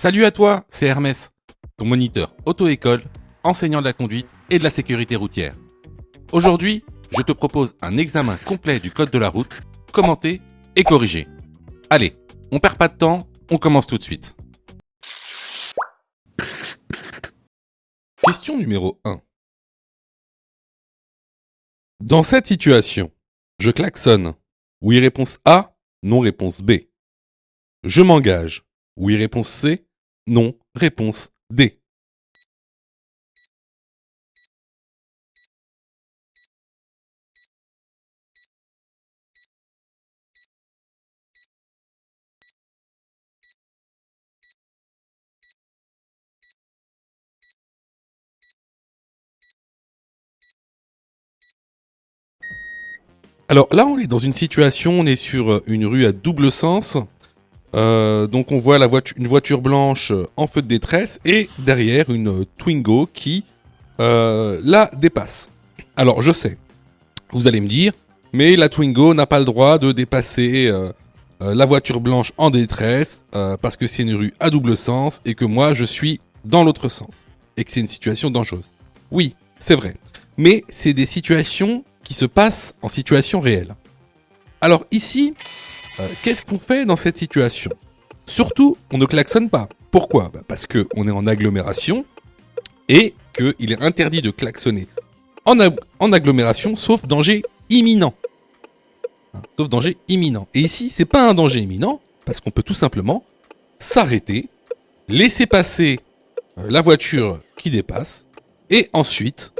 Salut à toi, c'est Hermès, ton moniteur auto-école, enseignant de la conduite et de la sécurité routière. Aujourd'hui, je te propose un examen complet du code de la route, commenté et corrigé. Allez, on perd pas de temps, on commence tout de suite. Question numéro 1. Dans cette situation, je klaxonne. Oui, réponse A, non, réponse B. Je m'engage. Oui, réponse C, non, réponse D. Alors là, on est dans une situation, on est sur une rue à double sens. Donc on voit une voiture blanche en feu de détresse et derrière une Twingo qui la dépasse. Alors je sais, vous allez me dire, mais la Twingo n'a pas le droit de dépasser la voiture blanche en détresse parce que c'est une rue à double sens et que moi je suis dans l'autre sens et que c'est une situation dangereuse. Oui, c'est vrai, mais c'est des situations qui se passent en situation réelle. Alors ici, qu'est-ce qu'on fait dans cette situation ? Surtout, on ne klaxonne pas. Pourquoi ? Parce qu'on est en agglomération et qu'il est interdit de klaxonner en agglomération sauf danger imminent. Sauf danger imminent. Et ici, c'est pas un danger imminent parce qu'on peut tout simplement s'arrêter, laisser passer la voiture qui dépasse et ensuite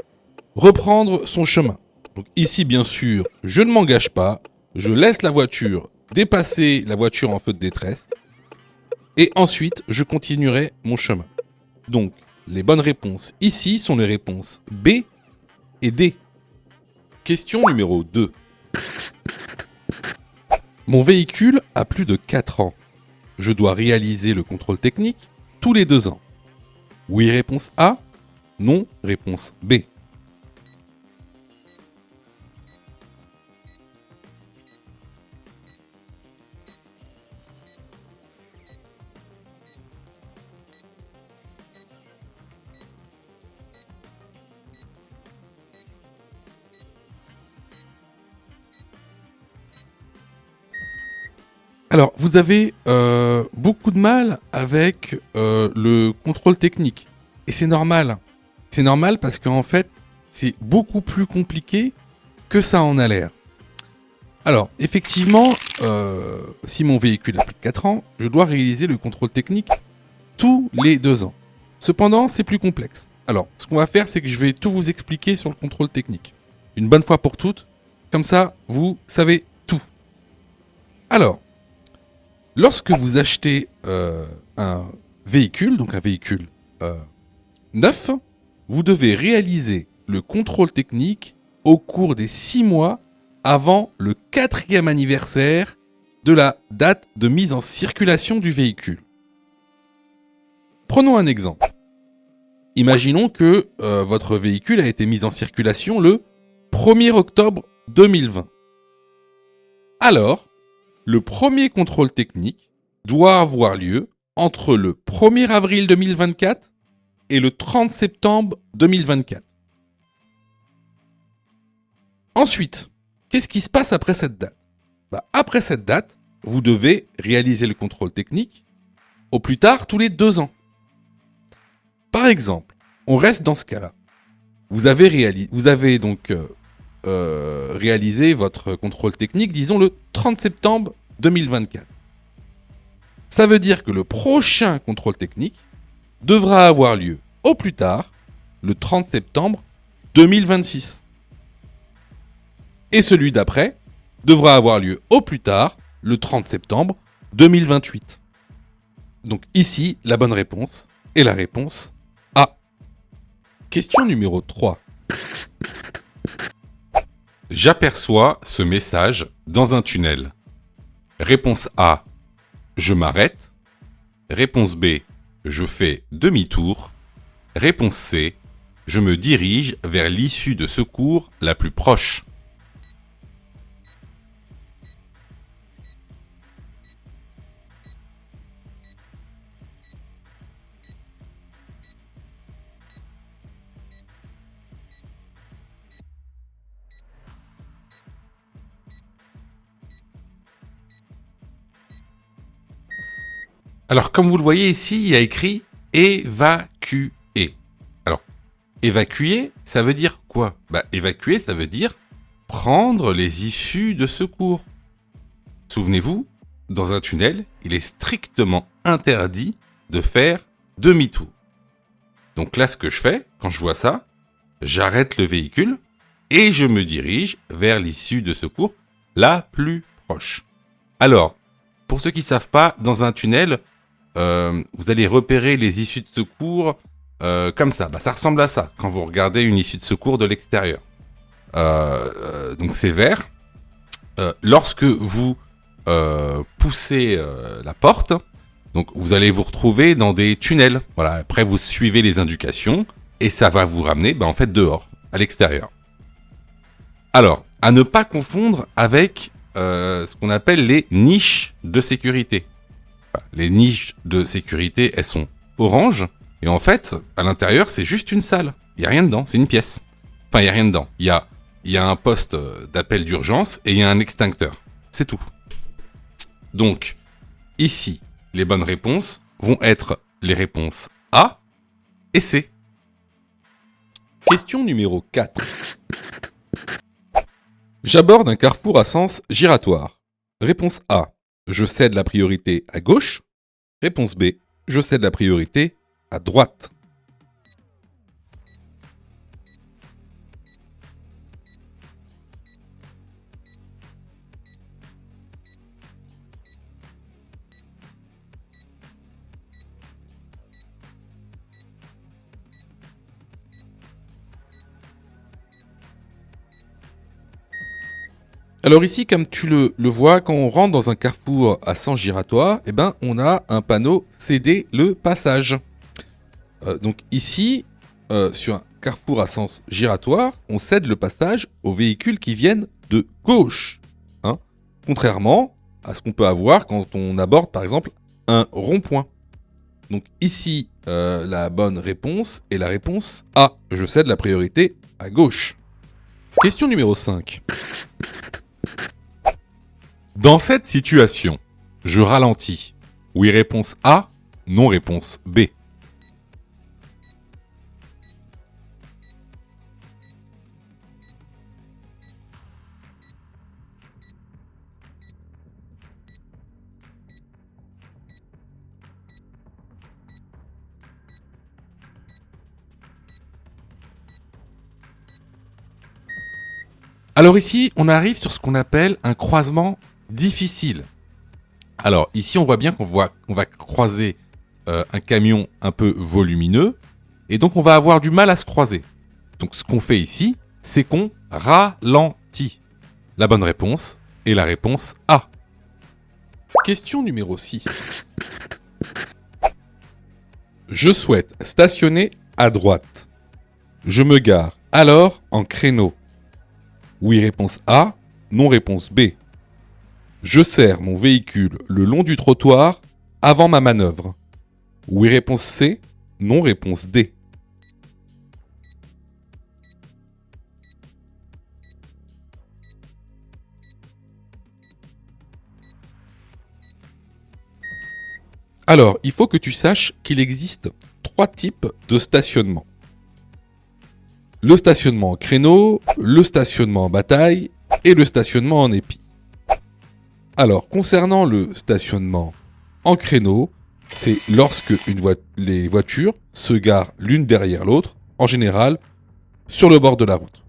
reprendre son chemin. Donc ici, bien sûr, je ne m'engage pas, je laisse la voiture dépasser la voiture en feu de détresse et ensuite je continuerai mon chemin. Donc les bonnes réponses ici sont les réponses B et D. Question numéro 2. Mon véhicule a plus de 4 ans. Je dois réaliser le contrôle technique tous les 2 ans. Oui, réponse A. Non, réponse B. Alors, vous avez beaucoup de mal avec le contrôle technique. Et c'est normal. C'est normal parce qu'en fait, c'est beaucoup plus compliqué que ça en a l'air. Alors, effectivement, si mon véhicule a plus de 4 ans, je dois réaliser le contrôle technique tous les 2 ans. Cependant, c'est plus complexe. Alors, ce qu'on va faire, c'est que je vais tout vous expliquer sur le contrôle technique. Une bonne fois pour toutes. Comme ça, vous savez tout. Alors, lorsque vous achetez un véhicule, donc un véhicule neuf, vous devez réaliser le contrôle technique au cours des 6 mois avant le 4e anniversaire de la date de mise en circulation du véhicule. Prenons un exemple. Imaginons que votre véhicule a été mis en circulation le 1er octobre 2020. Alors, le premier contrôle technique doit avoir lieu entre le 1er avril 2024 et le 30 septembre 2024. Ensuite, qu'est-ce qui se passe après cette date ? Après cette date, vous devez réaliser le contrôle technique au plus tard tous les 2 ans. Par exemple, on reste dans ce cas-là. Vous avez réalisé votre contrôle technique, disons le 30 septembre 2024. Ça veut dire que le prochain contrôle technique devra avoir lieu au plus tard le 30 septembre 2026. Et celui d'après devra avoir lieu au plus tard le 30 septembre 2028. Donc ici, la bonne réponse est la réponse A. Question numéro 3. J'aperçois ce message dans un tunnel. Réponse A. Je m'arrête. Réponse B. Je fais demi-tour. Réponse C. Je me dirige vers l'issue de secours la plus proche. Alors, comme vous le voyez ici, il y a écrit « évacuer ». Alors, évacuer, ça veut dire quoi ? Évacuer, ça veut dire prendre les issues de secours. Souvenez-vous, dans un tunnel, il est strictement interdit de faire demi-tour. Donc là, ce que je fais, quand je vois ça, j'arrête le véhicule et je me dirige vers l'issue de secours la plus proche. Alors, pour ceux qui ne savent pas, dans un tunnel, vous allez repérer les issues de secours comme ça. Ça ressemble à ça quand vous regardez une issue de secours de l'extérieur. Donc c'est vert. Lorsque vous poussez la porte, donc vous allez vous retrouver dans des tunnels. Voilà. Après, vous suivez les indications et ça va vous ramener en fait dehors, à l'extérieur. Alors, à ne pas confondre avec ce qu'on appelle les niches de sécurité. Les niches de sécurité, elles sont oranges et en fait, à l'intérieur, c'est juste une salle. Il n'y a rien dedans, c'est une pièce. Enfin, il n'y a rien dedans. Il y a un poste d'appel d'urgence et il y a un extincteur. C'est tout. Donc, ici, les bonnes réponses vont être les réponses A et C. Question numéro 4. J'aborde un carrefour à sens giratoire. Réponse A. Je cède la priorité à gauche. Réponse B. Je cède la priorité à droite. Alors ici, comme tu le vois, quand on rentre dans un carrefour à sens giratoire, on a un panneau « Céder le passage ». Donc ici, sur un carrefour à sens giratoire, on cède le passage aux véhicules qui viennent de gauche. Contrairement à ce qu'on peut avoir quand on aborde par exemple un rond-point. Donc ici, la bonne réponse est la réponse A. Je cède la priorité à gauche. Question numéro 5. Dans cette situation, je ralentis. Oui, réponse A. Non, réponse B. Alors ici, on arrive sur ce qu'on appelle un croisement difficile. Alors ici, on voit bien qu'on va croiser un camion un peu volumineux et donc on va avoir du mal à se croiser. Donc ce qu'on fait ici, c'est qu'on ralentit. La bonne réponse est la réponse A. Question numéro 6. Je souhaite stationner à droite. Je me gare alors en créneau. Oui, réponse A. Non, réponse B. Je serre mon véhicule le long du trottoir avant ma manœuvre. Oui, réponse C. Non, réponse D. Alors, il faut que tu saches qu'il existe 3 types de stationnement. Le stationnement en créneau, le stationnement en bataille et le stationnement en épi. Alors, concernant le stationnement en créneau, c'est lorsque les voitures se garent l'une derrière l'autre, en général, sur le bord de la route.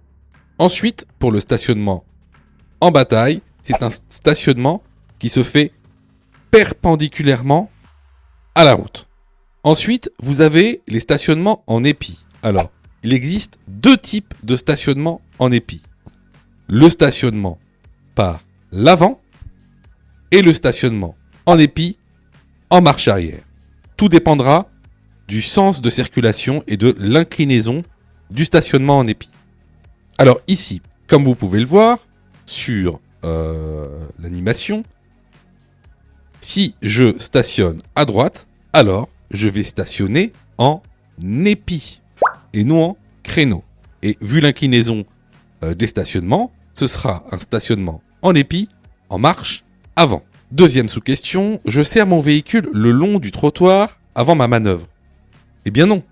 Ensuite, pour le stationnement en bataille, c'est un stationnement qui se fait perpendiculairement à la route. Ensuite, vous avez les stationnements en épi. Alors, il existe 2 types de stationnement en épi. Le stationnement par l'avant et le stationnement en épi en marche arrière. Tout dépendra du sens de circulation et de l'inclinaison du stationnement en épi. Alors ici, comme vous pouvez le voir sur l'animation, si je stationne à droite, alors je vais stationner en épi et non en créneau. Et vu l'inclinaison des stationnements, ce sera un stationnement en épi en marche avant. Deuxième sous-question, je serre mon véhicule le long du trottoir avant ma manœuvre. Eh bien non.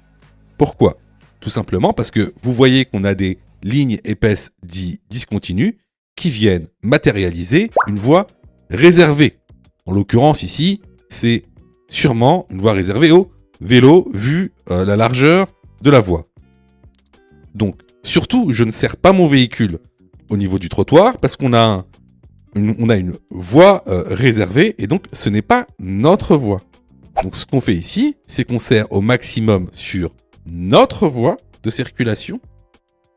Pourquoi? Tout simplement parce que vous voyez qu'on a des lignes épaisses dites discontinues qui viennent matérialiser une voie réservée. En l'occurrence ici, c'est sûrement une voie réservée au vélo vu la largeur de la voie. Donc surtout, je ne serre pas mon véhicule au niveau du trottoir parce qu'on a une voie réservée et donc ce n'est pas notre voie. Donc ce qu'on fait ici, c'est qu'on serre au maximum sur notre voie de circulation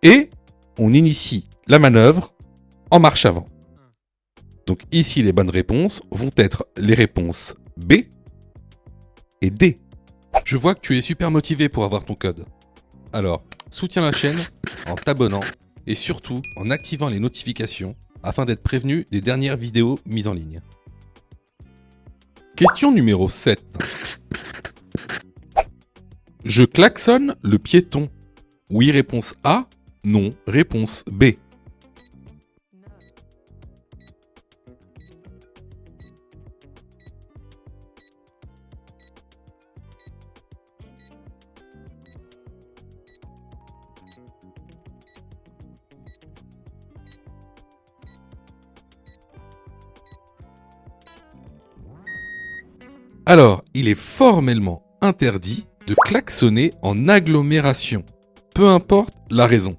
et on initie la manœuvre en marche avant. Donc ici, les bonnes réponses vont être les réponses B et D. Je vois que tu es super motivé pour avoir ton code. Alors, soutiens la chaîne en t'abonnant et surtout en activant les notifications afin d'être prévenu des dernières vidéos mises en ligne. Question numéro 7. Je klaxonne le piéton. Oui, réponse A. Non, réponse B. Alors, il est formellement interdit de klaxonner en agglomération, peu importe la raison.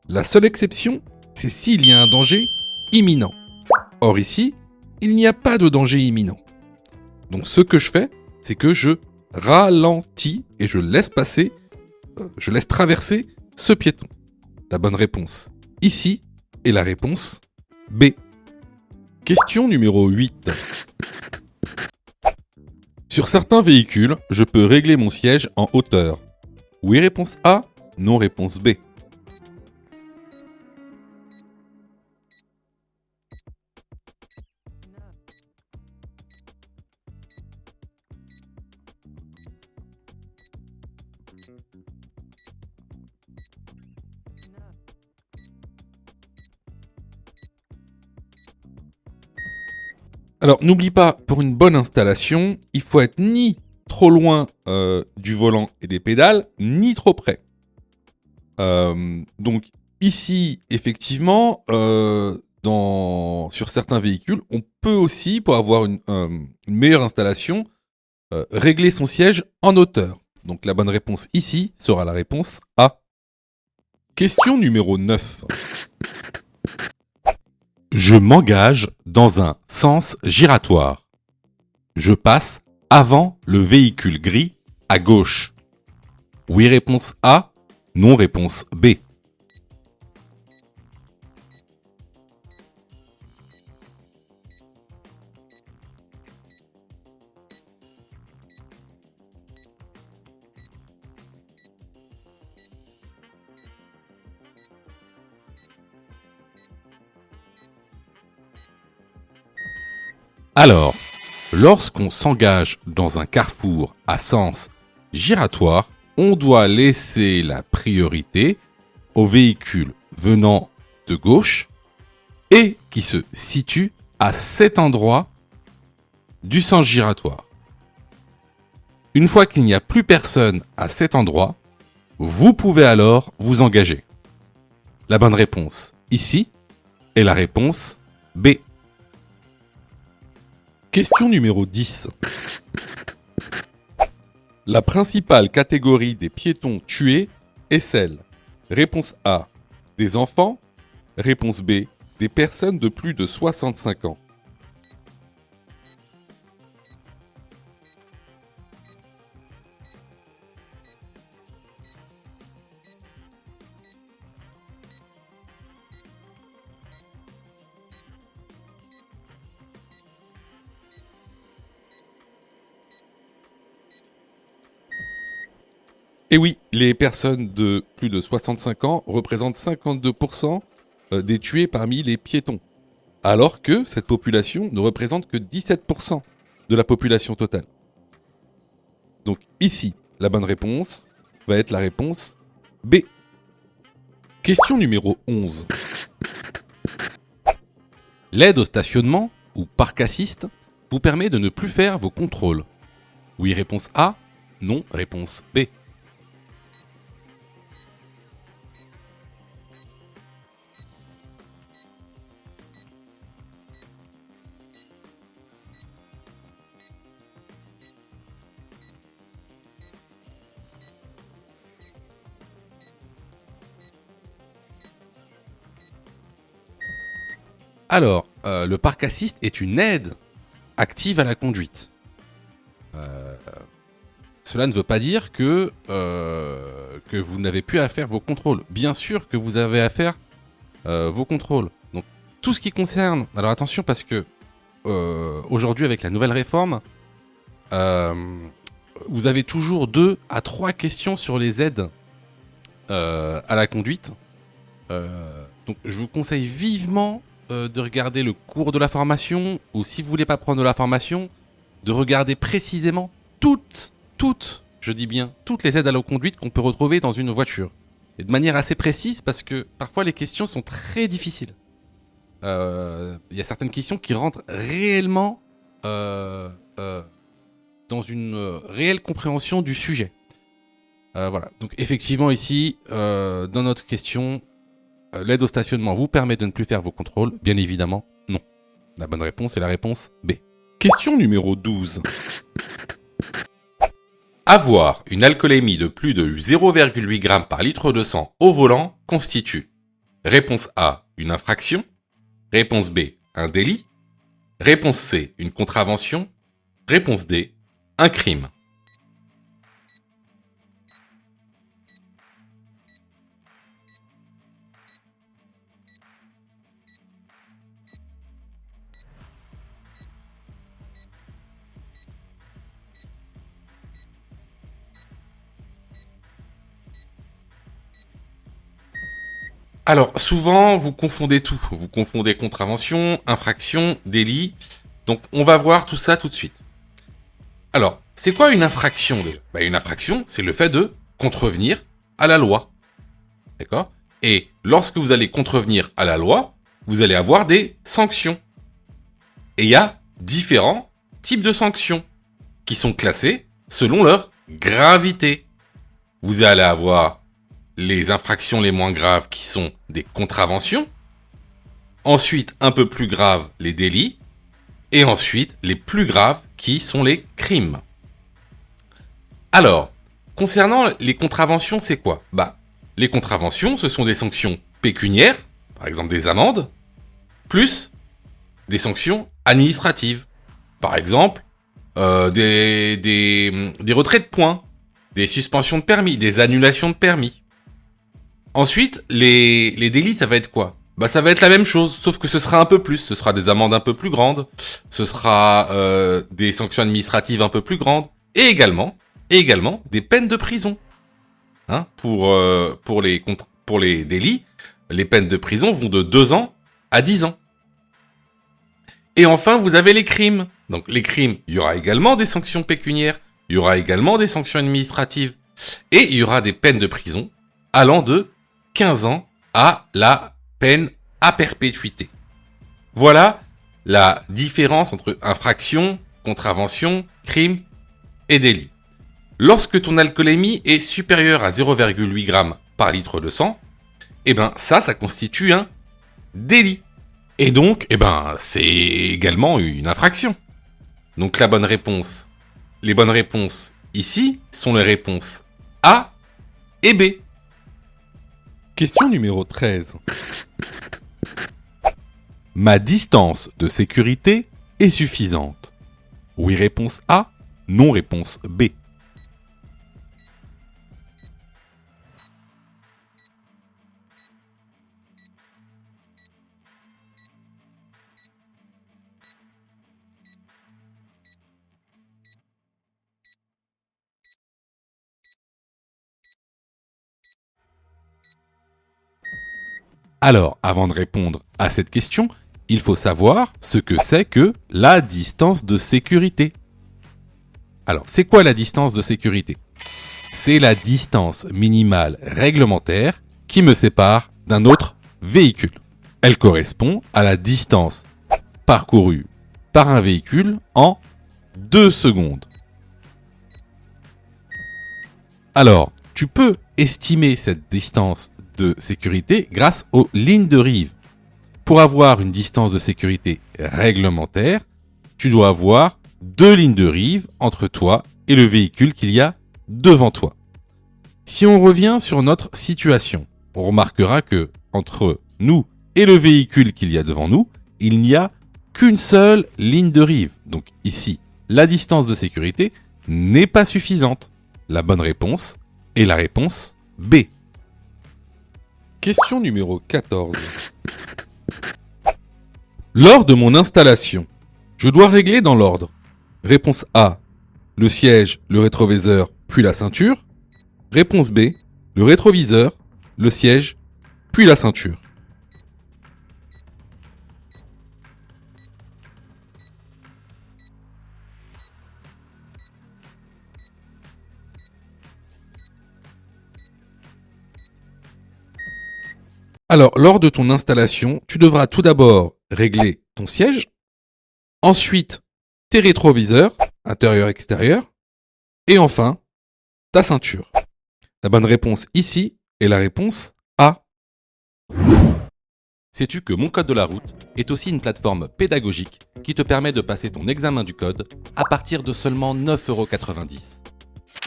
La seule exception, c'est s'il y a un danger imminent. Or ici, il n'y a pas de danger imminent. Donc ce que je fais, c'est que je ralentis et je laisse traverser ce piéton. La bonne réponse ici est la réponse B. Question numéro 8. Sur certains véhicules, je peux régler mon siège en hauteur. Oui, réponse A. Non, réponse B. Alors, n'oublie pas, pour une bonne installation, il faut être ni trop loin du volant et des pédales, ni trop près. Donc, ici, effectivement, sur certains véhicules, on peut aussi, pour avoir une meilleure installation, régler son siège en hauteur. Donc, la bonne réponse ici sera la réponse A. Question numéro 9. Je m'engage dans un sens giratoire. Je passe avant le véhicule gris à gauche. Oui, réponse A. Non, réponse B. Alors, lorsqu'on s'engage dans un carrefour à sens giratoire, on doit laisser la priorité aux véhicules venant de gauche et qui se situent à cet endroit du sens giratoire. Une fois qu'il n'y a plus personne à cet endroit, vous pouvez alors vous engager. La bonne réponse ici est la réponse B. Question numéro 10. La principale catégorie des piétons tués est celle. Réponse A. Des enfants. Réponse B. Des personnes de plus de 65 ans. Et oui, les personnes de plus de 65 ans représentent 52% des tués parmi les piétons, alors que cette population ne représente que 17% de la population totale. Donc ici, la bonne réponse va être la réponse B. Question numéro 11. L'aide au stationnement, ou parc assist, vous permet de ne plus faire vos contrôles? Oui, réponse A. Non, réponse B. Alors, le parc assist est une aide active à la conduite. Cela ne veut pas dire que vous n'avez plus à faire vos contrôles. Bien sûr que vous avez à faire vos contrôles. Donc, tout ce qui concerne... Alors attention parce que aujourd'hui, avec la nouvelle réforme, vous avez toujours 2 à 3 questions sur les aides à la conduite. Donc, je vous conseille vivement de regarder le cours de la formation, ou si vous voulez pas prendre de la formation, de regarder précisément toutes, je dis bien, toutes les aides à la conduite qu'on peut retrouver dans une voiture. Et de manière assez précise, parce que parfois les questions sont très difficiles. Il y a certaines questions qui rentrent réellement dans une réelle compréhension du sujet. Voilà. Donc effectivement ici, dans notre question, l'aide au stationnement vous permet de ne plus faire vos contrôles? Bien évidemment, non. La bonne réponse est la réponse B. Question numéro 12. Avoir une alcoolémie de plus de 0,8 g par litre de sang au volant constitue: réponse A, une infraction; réponse B, un délit; réponse C, une contravention; réponse D, un crime. Alors, souvent, vous confondez tout. Vous confondez contravention, infraction, délit. Donc, on va voir tout ça tout de suite. Alors, c'est quoi une infraction déjà ? Une infraction, c'est le fait de contrevenir à la loi. D'accord ? Et lorsque vous allez contrevenir à la loi, vous allez avoir des sanctions. Et il y a différents types de sanctions qui sont classées selon leur gravité. Vous allez avoir les infractions les moins graves qui sont des contraventions. Ensuite, un peu plus graves, les délits. Et ensuite, les plus graves qui sont les crimes. Alors, concernant les contraventions, c'est quoi ? Les contraventions, ce sont des sanctions pécuniaires, par exemple des amendes, plus des sanctions administratives. Par exemple, des retraits de points, des suspensions de permis, des annulations de permis. Ensuite, les délits, ça va être quoi ? Ça va être la même chose, sauf que ce sera un peu plus. Ce sera des amendes un peu plus grandes, ce sera des sanctions administratives un peu plus grandes, et également des peines de prison. Hein, pour les délits, les peines de prison vont de 2 ans à 10 ans. Et enfin, vous avez les crimes. Donc les crimes, il y aura également des sanctions pécuniaires, il y aura également des sanctions administratives, et il y aura des peines de prison allant de 15 ans à la peine à perpétuité. Voilà la différence entre infraction, contravention, crime et délit. Lorsque ton alcoolémie est supérieure à 0,8 g par litre de sang, ça constitue un délit. Et donc, c'est également une infraction. Donc les bonnes réponses ici sont les réponses A et B. Question numéro 13. Ma distance de sécurité est suffisante. Oui, réponse A. Non, réponse B. Alors, avant de répondre à cette question, il faut savoir ce que c'est que la distance de sécurité. Alors, c'est quoi la distance de sécurité ? C'est la distance minimale réglementaire qui me sépare d'un autre véhicule. Elle correspond à la distance parcourue par un véhicule en 2 secondes. Alors, tu peux estimer cette distance de sécurité grâce aux lignes de rive. Pour avoir une distance de sécurité réglementaire, tu dois avoir 2 lignes de rive entre toi et le véhicule qu'il y a devant toi. Si on revient sur notre situation, on remarquera que entre nous et le véhicule qu'il y a devant nous, il n'y a qu'une seule ligne de rive. Donc ici, la distance de sécurité n'est pas suffisante. La bonne réponse est la réponse B. Question numéro 14. Lors de mon installation, je dois régler dans l'ordre. Réponse A, le siège, le rétroviseur, puis la ceinture. Réponse B, le rétroviseur, le siège, puis la ceinture. Alors, lors de ton installation, tu devras tout d'abord régler ton siège, ensuite tes rétroviseurs, intérieur-extérieur, et enfin ta ceinture. La bonne réponse ici est la réponse A. Sais-tu que Mon Code de la route est aussi une plateforme pédagogique qui te permet de passer ton examen du code à partir de seulement 9,90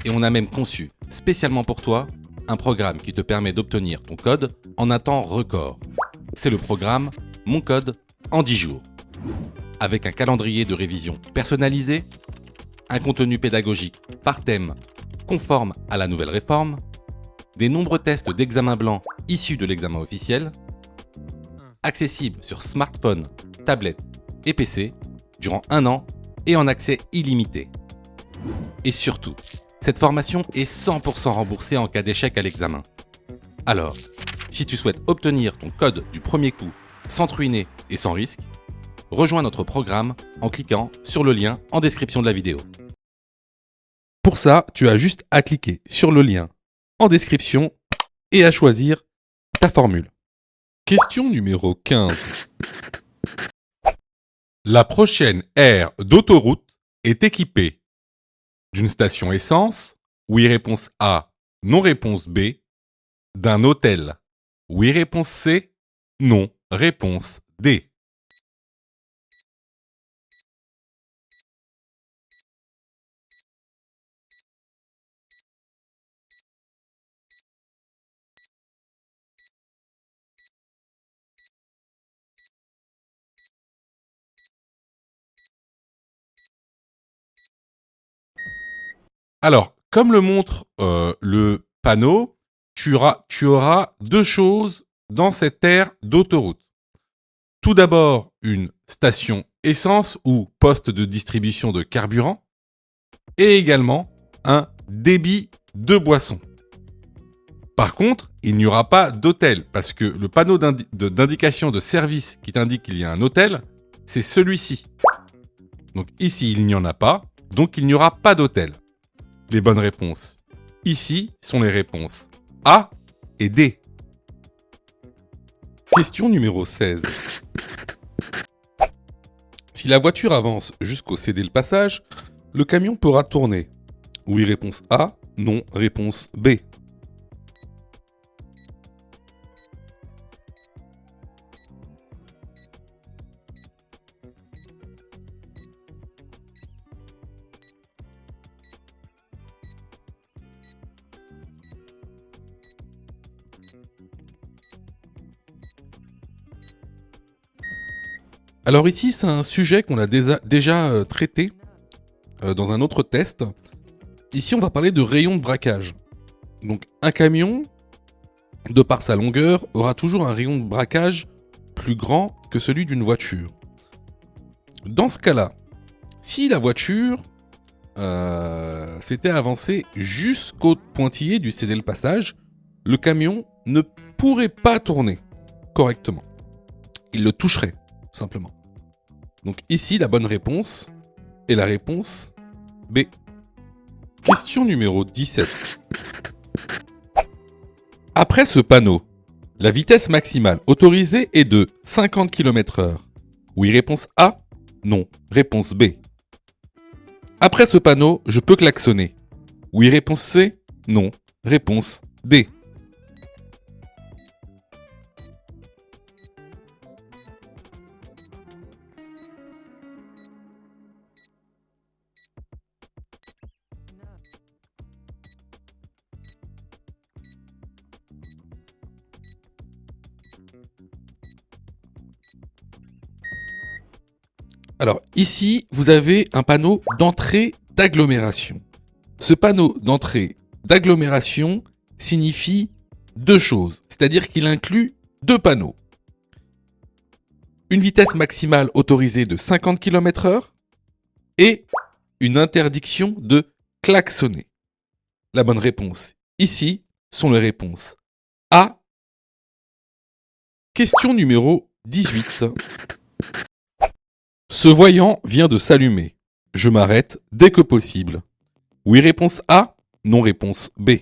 €. Et on a même conçu, spécialement pour toi, un programme qui te permet d'obtenir ton code en un temps record. C'est le programme Mon Code en 10 jours. Avec un calendrier de révision personnalisé, un contenu pédagogique par thème conforme à la nouvelle réforme, des nombreux tests d'examen blanc issus de l'examen officiel, accessibles sur smartphone, tablette et PC durant 1 an et en accès illimité. Et surtout, cette formation est 100% remboursée en cas d'échec à l'examen. Alors, si tu souhaites obtenir ton code du premier coup sans te ruiner et sans risque, rejoins notre programme en cliquant sur le lien en description de la vidéo. Pour ça, tu as juste à cliquer sur le lien en description et à choisir ta formule. Question numéro 15. La prochaine aire d'autoroute est équipée d'une station essence, oui réponse A, non réponse B, d'un hôtel, oui réponse C, non réponse D. Alors, comme le montre le panneau, tu auras 2 choses dans cette aire d'autoroute. Tout d'abord, une station essence ou poste de distribution de carburant et également un débit de boissons. Par contre, il n'y aura pas d'hôtel parce que le panneau d'indication de service qui t'indique qu'il y a un hôtel, c'est celui-ci. Donc ici, il n'y en a pas, donc il n'y aura pas d'hôtel. Les bonnes réponses ici sont les réponses A et D. Question numéro 16. Si la voiture avance jusqu'au céder le passage, le camion pourra tourner. Oui, réponse A, non, réponse B. Alors ici, c'est un sujet qu'on a déjà traité dans un autre test. Ici, on va parler de rayon de braquage. Donc un camion, de par sa longueur, aura toujours un rayon de braquage plus grand que celui d'une voiture. Dans ce cas-là, si la voiture s'était avancée jusqu'au pointillé du céder le passage, le camion ne pourrait pas tourner correctement. Il le toucherait, tout simplement. Donc ici, la bonne réponse est la réponse B. Question numéro 17. Après ce panneau, la vitesse maximale autorisée est de 50 km/h. Oui, réponse A, Non. Réponse B. Après ce panneau, je peux klaxonner. Oui, réponse C. Non. Réponse D. Alors ici, vous avez un panneau d'entrée d'agglomération. Ce panneau d'entrée d'agglomération signifie deux choses, c'est-à-dire qu'il inclut deux panneaux. Une vitesse maximale autorisée de 50 km/h et une interdiction de klaxonner. La bonne réponse ici sont les réponses A. Question numéro 18. Ce voyant vient de s'allumer. Je m'arrête dès que possible. Oui, réponse A. Non, réponse B.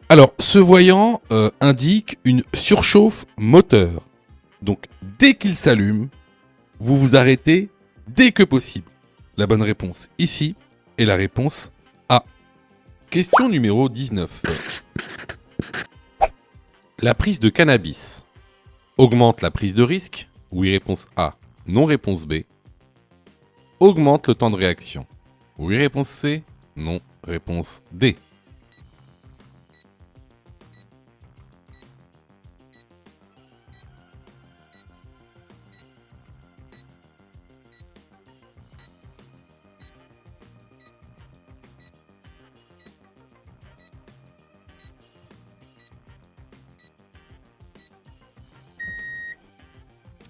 Alors, ce voyant indique une surchauffe moteur. Donc, dès qu'il s'allume, vous vous arrêtez dès que possible. La bonne réponse ici est la réponse A. Question numéro 19. La prise de cannabis augmente la prise de risque. Oui, réponse A. Non, réponse B. Augmente le temps de réaction. Oui, réponse C. Non, réponse D.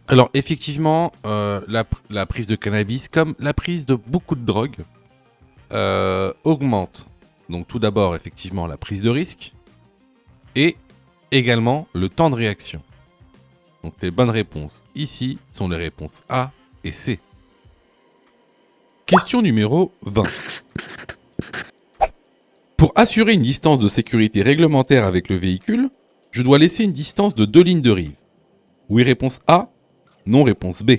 Alors effectivement, la prise de cannabis, comme la prise de beaucoup de drogues, augmente. Donc tout d'abord, effectivement, la prise de risque et également le temps de réaction. Donc les bonnes réponses ici sont les réponses A et C. Question numéro 20. Pour assurer une distance de sécurité réglementaire avec le véhicule, je dois laisser une distance de 2 lignes de rive. Oui, réponse A. Non, réponse B.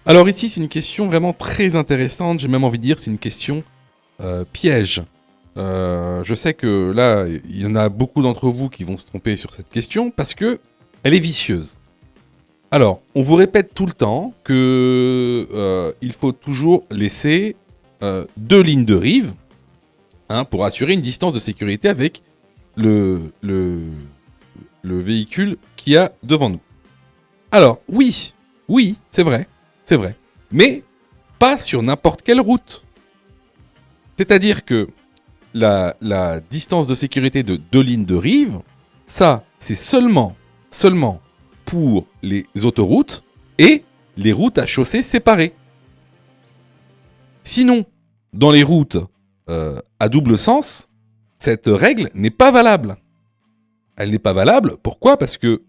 Alors ici, c'est une question vraiment très intéressante. J'ai même envie de dire c'est une question piège. Je sais que là, il y en a beaucoup d'entre vous qui vont se tromper sur cette question parce que elle est vicieuse. Alors, on vous répète tout le temps que il faut toujours laisser 2 lignes de rive pour assurer une distance de sécurité avec le véhicule qu'il y a devant nous. Alors, oui, c'est vrai, mais pas sur n'importe quelle route. C'est-à-dire que la distance de sécurité de 2 lignes de rive, ça, c'est seulement pour les autoroutes et les routes à chaussée séparées. Sinon, dans les routes à double sens, cette règle n'est pas valable. Elle n'est pas valable, pourquoi ? Parce que,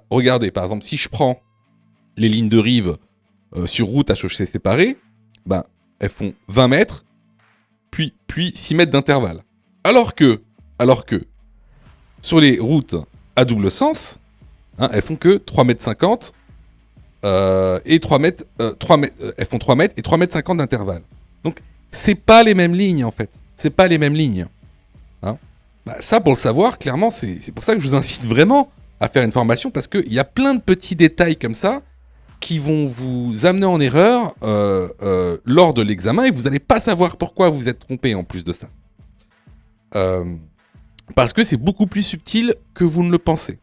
regardez, par exemple, si je prends les lignes de rive sur route à chaussée séparée, elles font 20 mètres, puis 6 mètres d'intervalle. Alors que, sur les routes à double sens, elles font que 3,50 m et 3 mètres, elles font 3 mètres et 3,50 mètres d'intervalle. Donc, c'est pas les mêmes lignes, en fait. C'est pas les mêmes lignes. Ça, pour le savoir, clairement, c'est pour ça que je vous incite vraiment à faire une formation, parce qu'il y a plein de petits détails comme ça qui vont vous amener en erreur lors de l'examen, et vous n'allez pas savoir pourquoi vous êtes trompé en plus de ça. Parce que c'est beaucoup plus subtil que vous ne le pensez.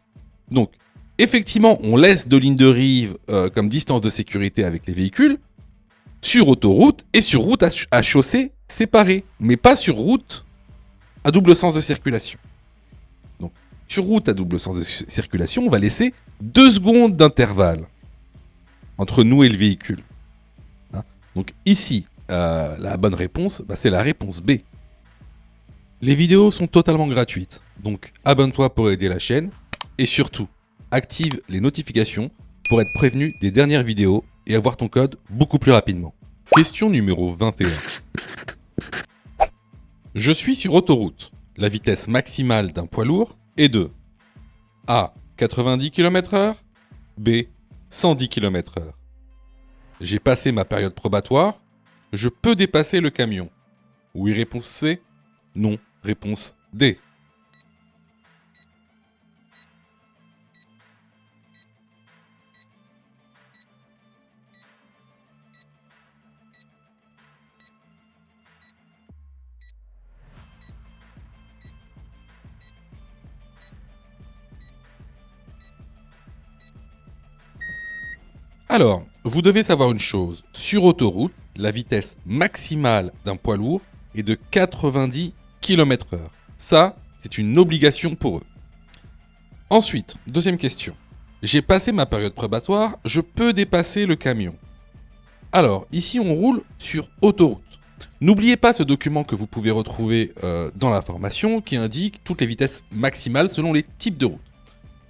Donc, effectivement, on laisse 2 lignes de rive comme distance de sécurité avec les véhicules sur autoroute et sur route à chaussée séparés, mais pas sur route à double sens de circulation. Donc, sur route à double sens de circulation, on va laisser 2 secondes d'intervalle entre nous et le véhicule. Hein. Donc ici, la bonne réponse, c'est la réponse B. Les vidéos sont totalement gratuites, donc abonne-toi pour aider la chaîne, et surtout, active les notifications pour être prévenu des dernières vidéos et avoir ton code beaucoup plus rapidement. Question numéro 21. Je suis sur autoroute. La vitesse maximale d'un poids lourd est de A. 90 km/h, B. 110 km/h. J'ai passé ma période probatoire. Je peux dépasser le camion. Oui, réponse C. Non, réponse D. Alors, vous devez savoir une chose. Sur autoroute, la vitesse maximale d'un poids lourd est de 90 km/h. Ça, c'est une obligation pour eux. Ensuite, deuxième question. J'ai passé ma période probatoire, je peux dépasser le camion. Alors, ici, on roule sur autoroute. N'oubliez pas ce document que vous pouvez retrouver dans la formation qui indique toutes les vitesses maximales selon les types de routes.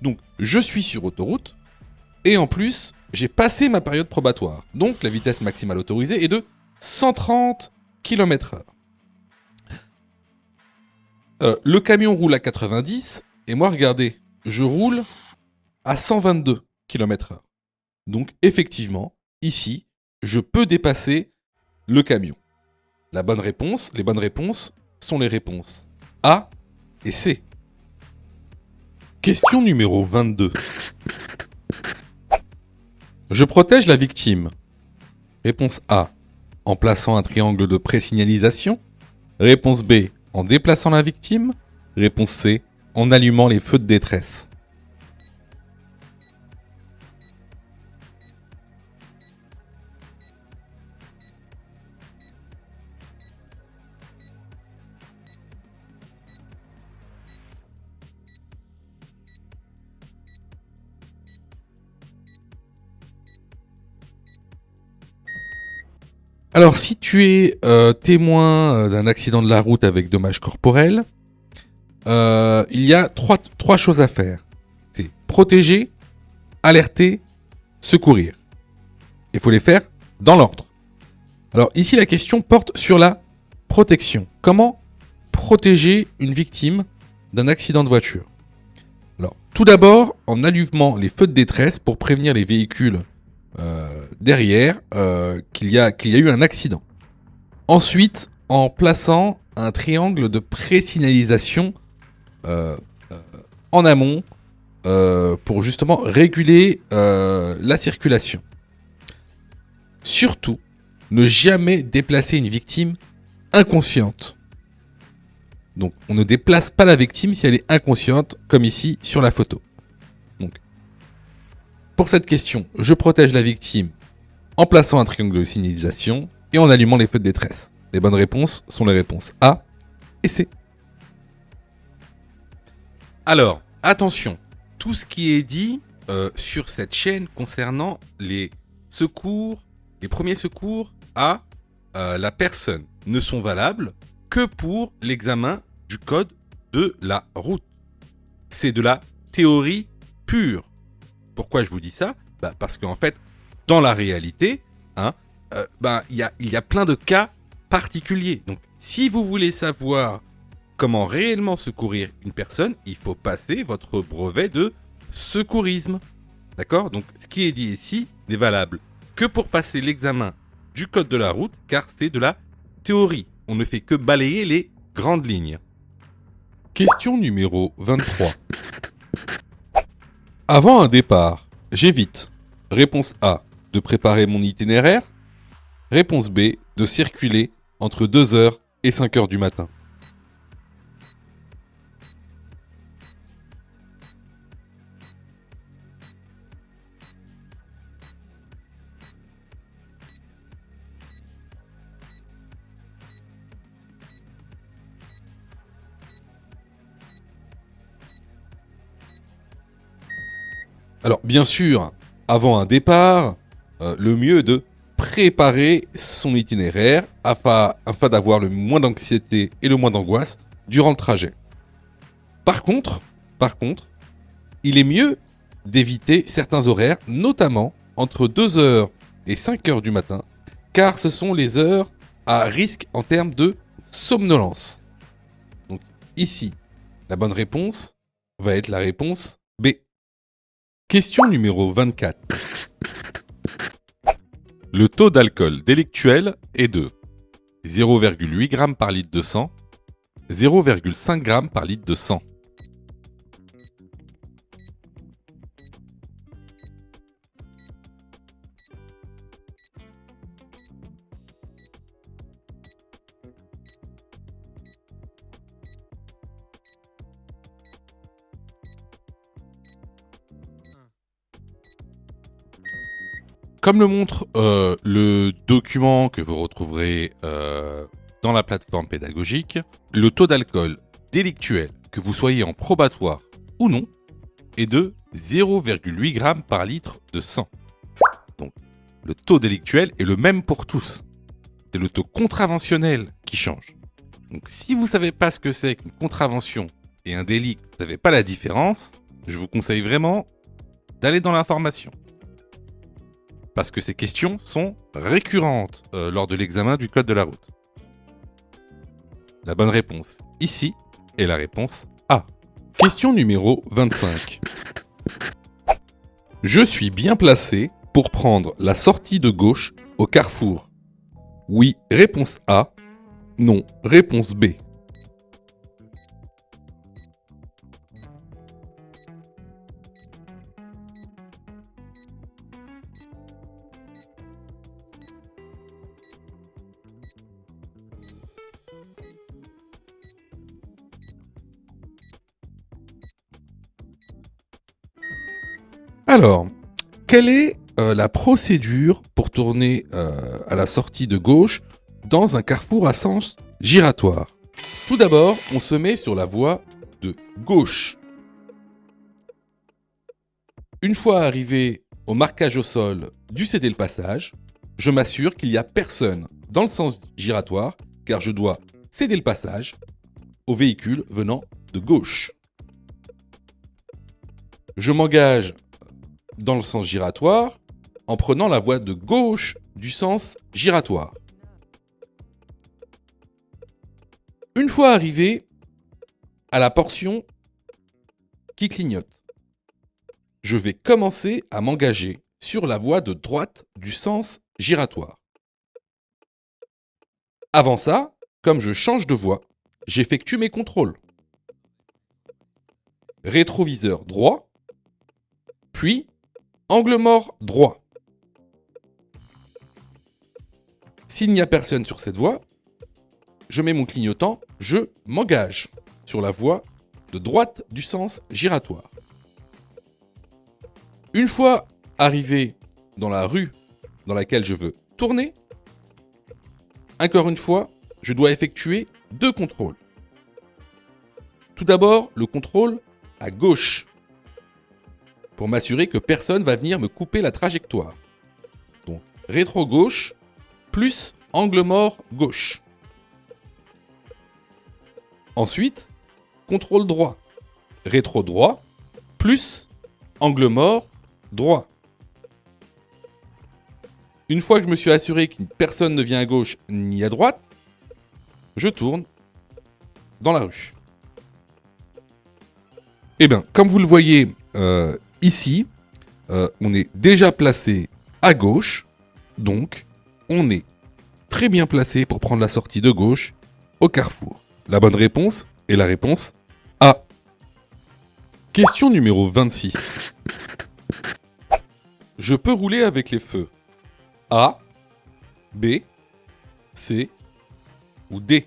Donc, je suis sur autoroute et en plus, j'ai passé ma période probatoire. Donc, la vitesse maximale autorisée est de 130 km/h. Le camion roule à 90 et moi, regardez, je roule à 122 km/h. Donc, effectivement, ici, je peux dépasser le camion. Les bonnes réponses sont les réponses A et C. Question numéro 22. Je protège la victime. Réponse A, en plaçant un triangle de présignalisation. Réponse B, en déplaçant la victime. Réponse C, en allumant les feux de détresse. Alors, si tu es témoin d'un accident de la route avec dommages corporels, il y a trois choses à faire. C'est protéger, alerter, secourir. Il faut les faire dans l'ordre. Alors ici, la question porte sur la protection. Comment protéger une victime d'un accident de voiture? Alors, tout d'abord, en allumant les feux de détresse pour prévenir les véhicules derrière qu'il y a eu un accident. Ensuite, en plaçant un triangle de présignalisation en amont pour justement réguler la circulation. Surtout, ne jamais déplacer une victime inconsciente. Donc, on ne déplace pas la victime si elle est inconsciente, comme ici sur la photo. Donc, pour cette question, je protège la victime en plaçant un triangle de signalisation et en allumant les feux de détresse. Les bonnes réponses sont les réponses A et C. Alors, attention, tout ce qui est dit sur cette chaîne concernant les secours, les premiers secours à la personne ne sont valables que pour l'examen du code de la route. C'est de la théorie pure. Pourquoi je vous dis ça? Parce qu'en fait, dans la réalité, il y a plein de cas particuliers. Donc, si vous voulez savoir comment réellement secourir une personne, il faut passer votre brevet de secourisme. D'accord? Donc, ce qui est dit ici n'est valable que pour passer l'examen du code de la route, car c'est de la théorie. On ne fait que balayer les grandes lignes. Question numéro 23. Avant un départ, j'évite. Réponse A, de préparer mon itinéraire. Réponse B, de circuler entre 2h et 5h du matin. Alors, bien sûr, avant un départ, le mieux est de préparer son itinéraire afin d'avoir le moins d'anxiété et le moins d'angoisse durant le trajet. Par contre, il est mieux d'éviter certains horaires, notamment entre 2 heures et 5 heures du matin, car ce sont les heures à risque en termes de somnolence. Donc ici, la bonne réponse va être la réponse B. Question numéro 24. Le taux d'alcool délictuel est de 0,8 g par litre de sang, 0,5 g par litre de sang. Comme le montre le document que vous retrouverez dans la plateforme pédagogique, le taux d'alcool délictuel, que vous soyez en probatoire ou non, est de 0,8 g par litre de sang. Donc, le taux délictuel est le même pour tous. C'est le taux contraventionnel qui change. Donc, si vous ne savez pas ce que c'est qu'une contravention et un délit, vous ne savez pas la différence, je vous conseille vraiment d'aller dans l'information. Parce que ces questions sont récurrentes lors de l'examen du code de la route. La bonne réponse ici est la réponse A. Question numéro 25. Je suis bien placé pour prendre la sortie de gauche au carrefour. Oui, réponse A. Non, réponse B. Alors, quelle est la procédure pour tourner à la sortie de gauche dans un carrefour à sens giratoire? Tout d'abord, on se met sur la voie de gauche. Une fois arrivé au marquage au sol du céder le passage, je m'assure qu'il n'y a personne dans le sens giratoire, car je dois céder le passage au véhicule venant de gauche. Je m'engage dans le sens giratoire en prenant la voie de gauche du sens giratoire. Une fois arrivé à la portion qui clignote, je vais commencer à m'engager sur la voie de droite du sens giratoire. Avant ça, comme je change de voie, j'effectue mes contrôles. Rétroviseur droit, puis angle mort droit. S'il n'y a personne sur cette voie, je mets mon clignotant, je m'engage sur la voie de droite du sens giratoire. Une fois arrivé dans la rue dans laquelle je veux tourner, encore une fois, je dois effectuer 2 contrôles. Tout d'abord, le contrôle à gauche, pour m'assurer que personne va venir me couper la trajectoire. Donc, rétro gauche plus angle mort gauche. Ensuite, contrôle droit. Rétro droit plus angle mort droit. Une fois que je me suis assuré que personne ne vient à gauche ni à droite, je tourne dans la rue. Eh bien, comme vous le voyez ici, on est déjà placé à gauche, donc on est très bien placé pour prendre la sortie de gauche au carrefour. La bonne réponse est la réponse A. Question numéro 26. Je peux rouler avec les feux A, B, C ou D.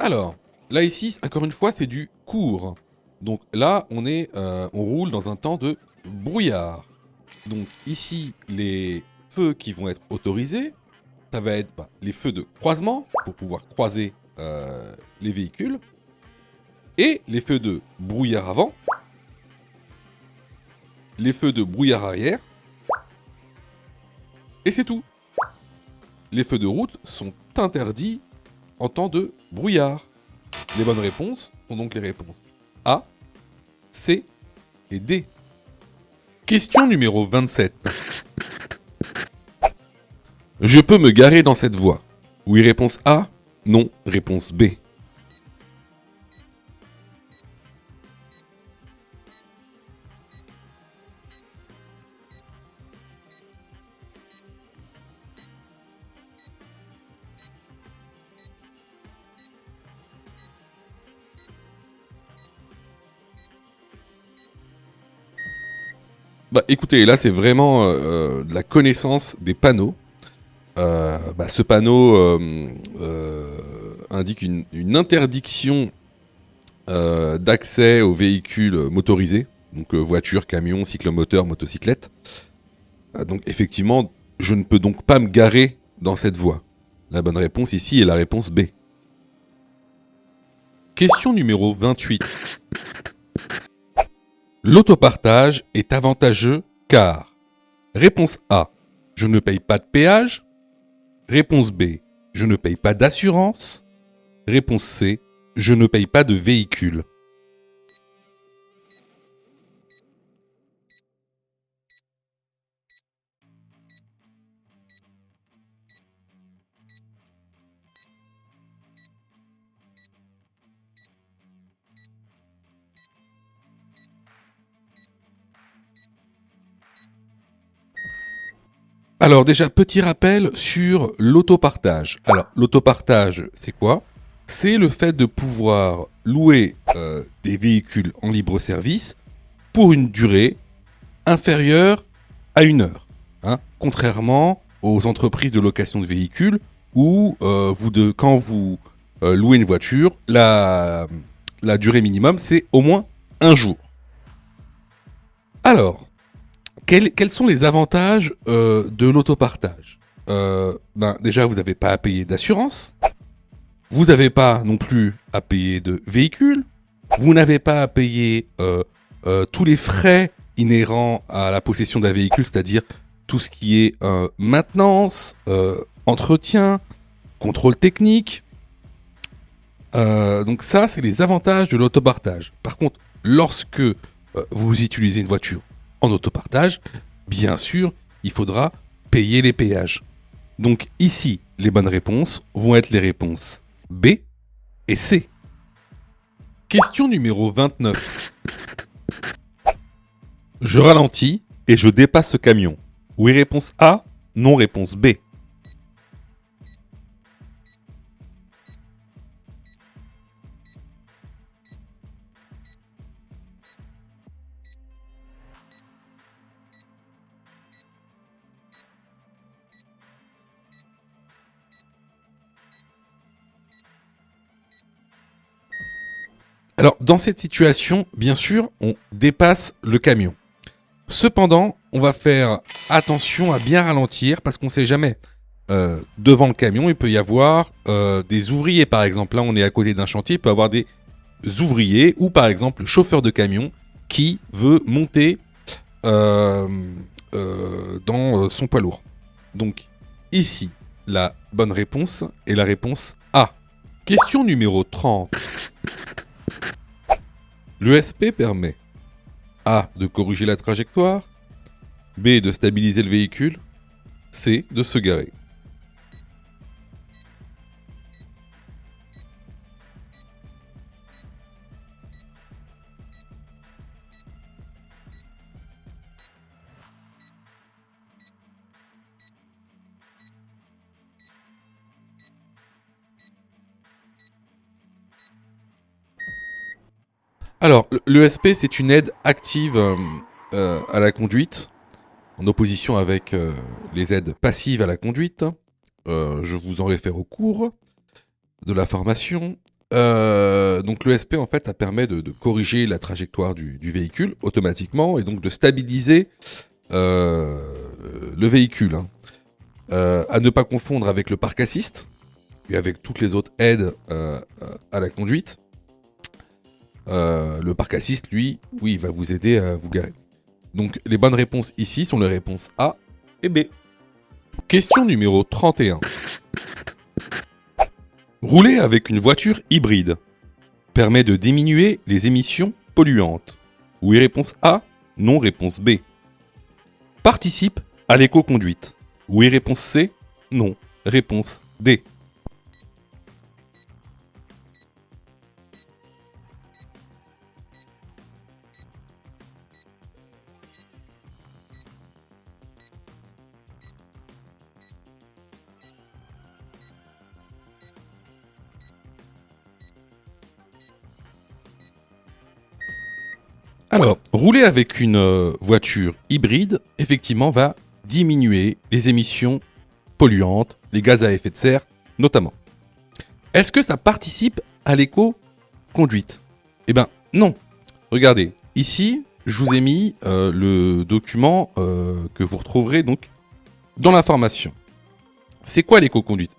Alors, là ici, encore une fois, c'est du court. Donc là, on roule dans un temps de brouillard. Donc ici, les feux qui vont être autorisés, ça va être les feux de croisement pour pouvoir croiser les véhicules et les feux de brouillard avant, les feux de brouillard arrière et c'est tout. Les feux de route sont interdits en temps de brouillard. Les bonnes réponses sont donc les réponses A, C et D. Question numéro 27. Je peux me garer dans cette voie. Oui, réponse A. Non, réponse B. Écoutez, là c'est vraiment de la connaissance des panneaux. Ce panneau indique une interdiction d'accès aux véhicules motorisés, donc voitures, camions, cyclomoteurs, motocyclettes. Donc effectivement, je ne peux donc pas me garer dans cette voie. La bonne réponse ici est la réponse B. Question numéro 28. L'autopartage est avantageux car réponse A, je ne paye pas de péage. Réponse B, je ne paye pas d'assurance. Réponse C, je ne paye pas de véhicule. Alors déjà, petit rappel sur l'autopartage. Alors l'autopartage, c'est quoi? C'est le fait de pouvoir louer des véhicules en libre service pour une durée inférieure à 1 heure. Contrairement aux entreprises de location de véhicules où quand vous louez une voiture, la durée minimum c'est au moins 1 jour. Alors, quels sont les avantages de l'autopartage? Déjà, vous n'avez pas à payer d'assurance. Vous n'avez pas non plus à payer de véhicule. Vous n'avez pas à payer tous les frais inhérents à la possession d'un véhicule, c'est-à-dire tout ce qui est maintenance, entretien, contrôle technique. Donc ça, c'est les avantages de l'autopartage. Par contre, lorsque vous utilisez une voiture en autopartage, bien sûr, il faudra payer les péages. Donc ici, les bonnes réponses vont être les réponses B et C. Question numéro 29. Je ralentis et je dépasse ce camion. Oui, réponse A, non, réponse B. Alors, dans cette situation, bien sûr, on dépasse le camion. Cependant, on va faire attention à bien ralentir parce qu'on ne sait jamais. Devant le camion, il peut y avoir des ouvriers, par exemple. Là, on est à côté d'un chantier, il peut y avoir des ouvriers ou, par exemple, le chauffeur de camion qui veut monter dans son poids lourd. Donc, ici, la bonne réponse est la réponse A. Question numéro 30. L'ESP permet A. de corriger la trajectoire, B. de stabiliser le véhicule, C. de se garer. Alors, l'ESP, c'est une aide active à la conduite, en opposition avec les aides passives à la conduite. Je vous en réfère au cours de la formation. donc l'ESP, en fait, ça permet de corriger la trajectoire du véhicule automatiquement et donc de stabiliser le véhicule. Hein. À ne pas confondre avec le parc assist et avec toutes les autres aides à la conduite. Le parc assist, lui, oui, il va vous aider à vous garer. Donc les bonnes réponses ici sont les réponses A et B. Question numéro 31. Rouler avec une voiture hybride permet de diminuer les émissions polluantes. Oui, réponse A, non, réponse B. Participe à l'éco-conduite. Oui, réponse C, non, réponse D. Alors, rouler avec une voiture hybride, effectivement, va diminuer les émissions polluantes, les gaz à effet de serre, notamment. Est-ce que ça participe à l'éco-conduite? Eh ben, non. Regardez, ici, je vous ai mis le document que vous retrouverez donc dans l'information. C'est quoi l'éco-conduite?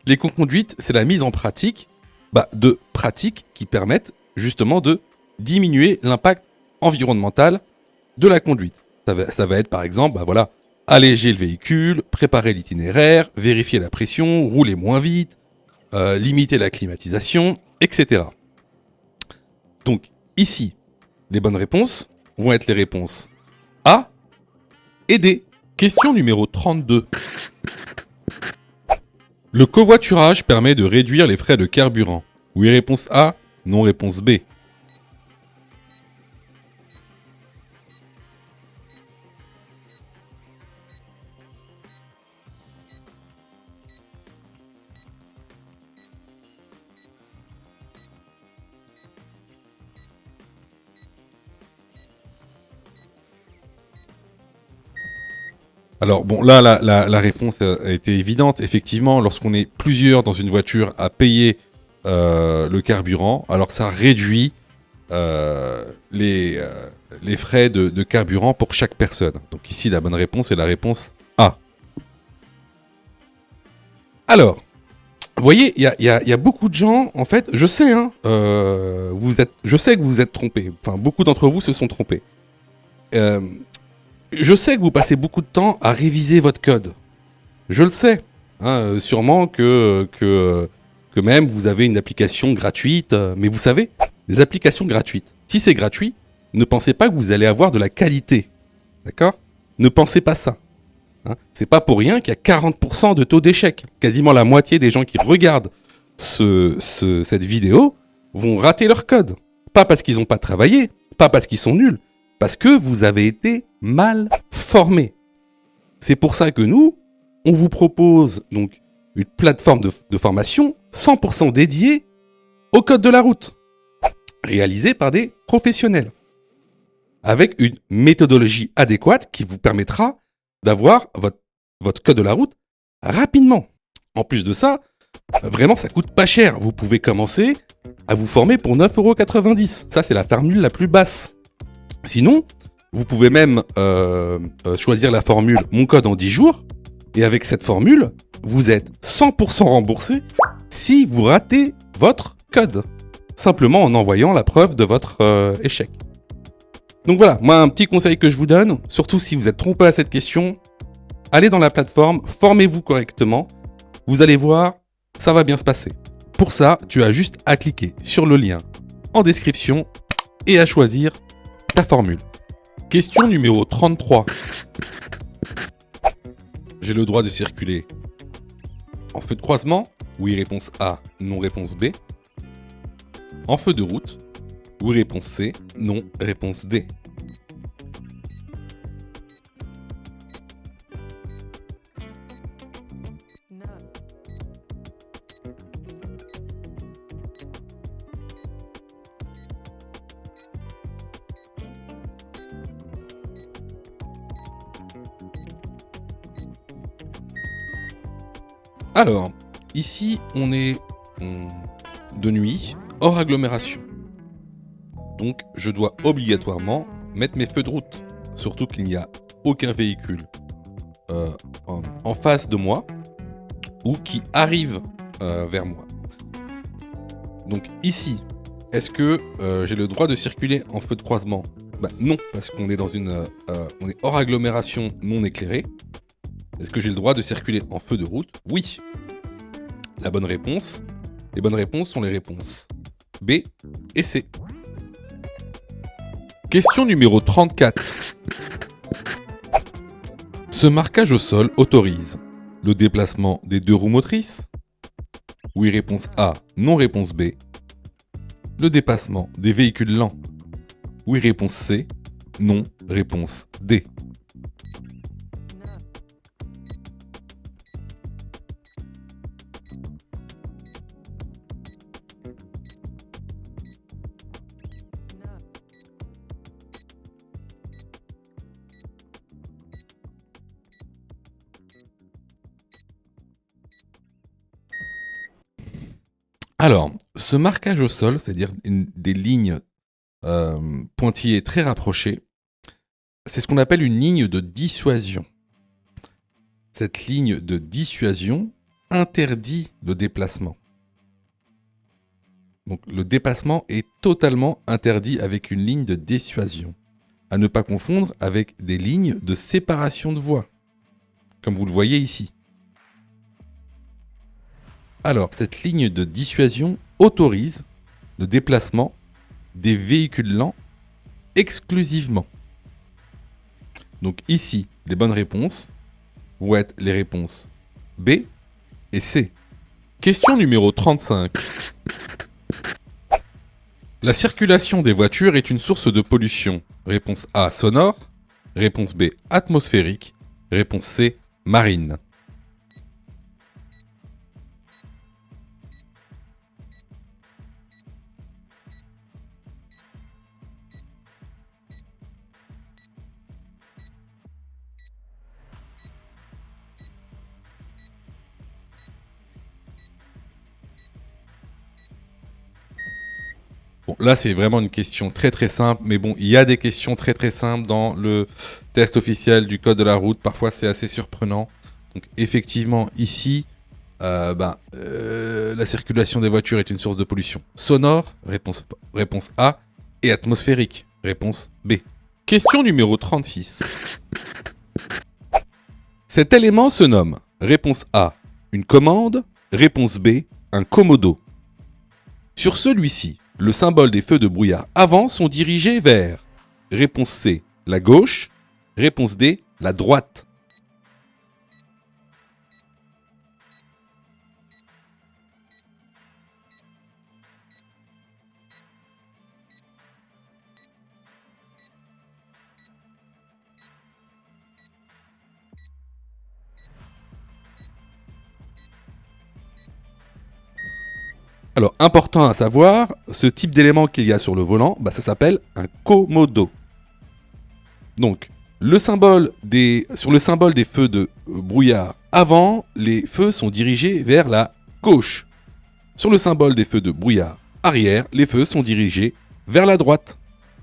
L'éco-conduite, c'est la mise en pratique de pratiques qui permettent justement de diminuer l'impact environnemental de la conduite. Ça va être par exemple, alléger le véhicule, préparer l'itinéraire, vérifier la pression, rouler moins vite, limiter la climatisation, etc. Donc ici, les bonnes réponses vont être les réponses A et D. Question numéro 32. Le covoiturage permet de réduire les frais de carburant. Oui, réponse A, non, réponse B. Alors bon, là, la réponse a été évidente. Effectivement, lorsqu'on est plusieurs dans une voiture à payer le carburant, alors ça réduit les frais de carburant pour chaque personne. Donc ici, la bonne réponse est la réponse A. Alors, vous voyez, il y a beaucoup de gens, en fait, je sais, hein, je sais que vous êtes trompés. Enfin, beaucoup d'entre vous se sont trompés. Je sais que vous passez beaucoup de temps à réviser votre code. Je le sais. Hein, sûrement que même vous avez une application gratuite. Mais vous savez, les applications gratuites, si c'est gratuit, ne pensez pas que vous allez avoir de la qualité. D'accord? Ne pensez pas ça. Hein, c'est pas pour rien qu'il y a 40% de taux d'échec. Quasiment la moitié des gens qui regardent cette vidéo vont rater leur code. Pas parce qu'ils n'ont pas travaillé, pas parce qu'ils sont nuls, parce que vous avez été mal formés. C'est pour ça que nous, on vous propose donc une plateforme de formation 100% dédiée au code de la route, réalisée par des professionnels, avec une méthodologie adéquate qui vous permettra d'avoir votre code de la route rapidement. En plus de ça, vraiment ça coûte pas cher. Vous pouvez commencer à vous former pour 9,90 €. Ça, c'est la formule la plus basse. Sinon, vous pouvez même choisir la formule Mon code en 10 jours. Et avec cette formule, vous êtes 100% remboursé si vous ratez votre code. Simplement en envoyant la preuve de votre échec. Donc voilà, moi un petit conseil que je vous donne, surtout si vous êtes trompé à cette question, allez dans la plateforme, formez-vous correctement. Vous allez voir, ça va bien se passer. Pour ça, tu as juste à cliquer sur le lien en description et à choisir ta formule. Question numéro 33. J'ai le droit de circuler en feu de croisement? Oui, réponse A. Non, réponse B. En feu de route? Oui, réponse C. Non, réponse D. Alors, ici, on est de nuit, hors agglomération. Donc je dois obligatoirement mettre mes feux de route. Surtout qu'il n'y a aucun véhicule en face de moi ou qui arrive vers moi. Donc ici, est-ce que j'ai le droit de circuler en feu de croisement ? Non, parce qu'on est on est hors agglomération non éclairée. Est-ce que j'ai le droit de circuler en feu de route ? Oui. Les bonnes réponses sont les réponses B et C. Question numéro 34. Ce marquage au sol autorise le déplacement des deux roues motrices ? Oui, réponse A, non, réponse B. Le dépassement des véhicules lents ? Oui, réponse C, non, réponse D. Alors, ce marquage au sol, c'est-à-dire des lignes pointillées très rapprochées, c'est ce qu'on appelle une ligne de dissuasion. Cette ligne de dissuasion interdit le déplacement. Donc le dépassement est totalement interdit avec une ligne de dissuasion. À ne pas confondre avec des lignes de séparation de voies, comme vous le voyez ici. Alors, cette ligne de dissuasion autorise le déplacement des véhicules lents exclusivement. Donc ici, les bonnes réponses vont être les réponses B et C. Question numéro 35. La circulation des voitures est une source de pollution. Réponse A, sonore. Réponse B, atmosphérique. Réponse C, marine. Bon, là, c'est vraiment une question très très simple, mais bon, il y a des questions très très simples dans le test officiel du code de la route. Parfois, c'est assez surprenant. Donc, effectivement, ici, la circulation des voitures est une source de pollution sonore, réponse A, et atmosphérique, réponse B. Question numéro 36. Cet élément se nomme, réponse A, une commande, réponse B, un commodo. Sur celui-ci, le symbole des feux de brouillard avant sont dirigés vers réponse C, la gauche, réponse D, la droite. Alors, important à savoir, ce type d'élément qu'il y a sur le volant, ça s'appelle un commodo. Donc, sur le symbole des feux de brouillard avant, les feux sont dirigés vers la gauche. Sur le symbole des feux de brouillard arrière, les feux sont dirigés vers la droite.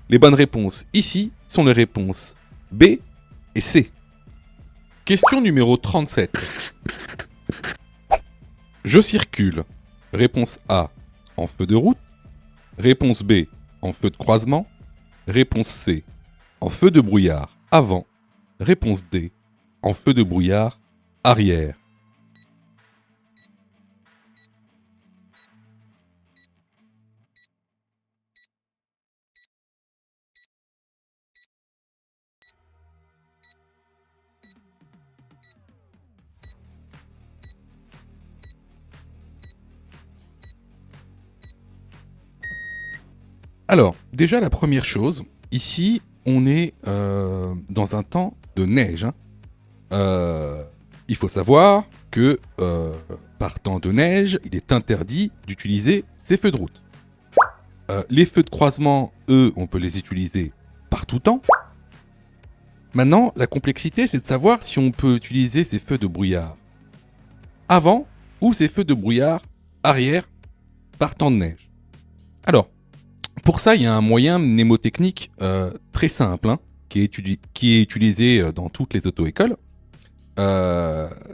Les bonnes réponses ici sont les réponses B et C. Question numéro 37. Je circule. Réponse A, en feu de route. Réponse B, en feu de croisement. Réponse C, en feu de brouillard avant. Réponse D, en feu de brouillard arrière. Alors, déjà la première chose, ici, on est dans un temps de neige. Il faut savoir que par temps de neige, il est interdit d'utiliser ces feux de route. Les feux de croisement, eux, on peut les utiliser par tout temps. Maintenant, la complexité, c'est de savoir si on peut utiliser ces feux de brouillard avant ou ces feux de brouillard arrière par temps de neige. Alors, pour ça, il y a un moyen mnémotechnique très simple, hein, qui est utilisé dans toutes les auto-écoles.